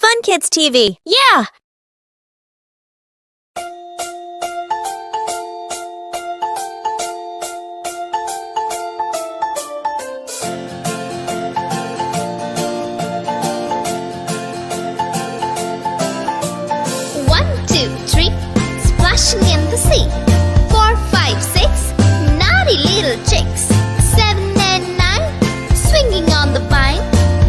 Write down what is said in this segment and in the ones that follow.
Fun Kids TV. Yeah! One, two, three, splashing in the sea. 4, 5, 6, naughty little chicks. 7 and 9, swinging on the vine.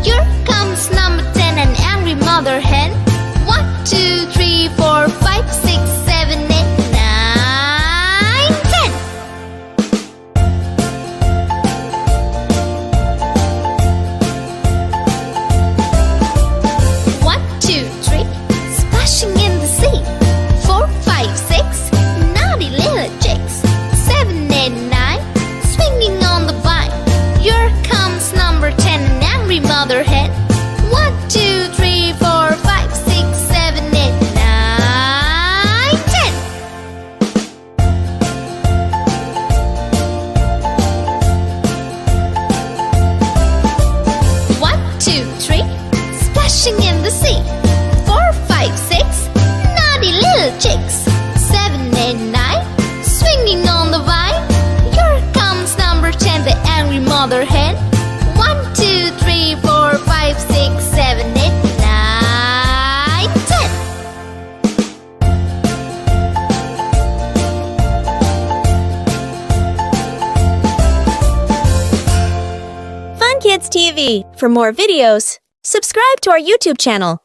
Here comes number 10, an angry mother hen. 1, 2, 3, 4, 5, 6, 7, 8, 9, 10. 1, 2, 3, splashing in the sea. 4, 5, 6, naughty little chicks. 7 and 9, swinging on the vine. Here comes number 10, an angry mother hen. 1, 2, 3, 4, 5, 6, 7, 8, 9, 10. One, two, three, splashing in the sea. 4, 5, 6, naughty little chicks. 7 and 9, swinging on the vine. Here comes number 10, the angry mother hen. 1, 2, 3, 4, 5, 6, 7, 8, 9, 10. Fun Kids TV. For more videos, subscribe to our YouTube channel.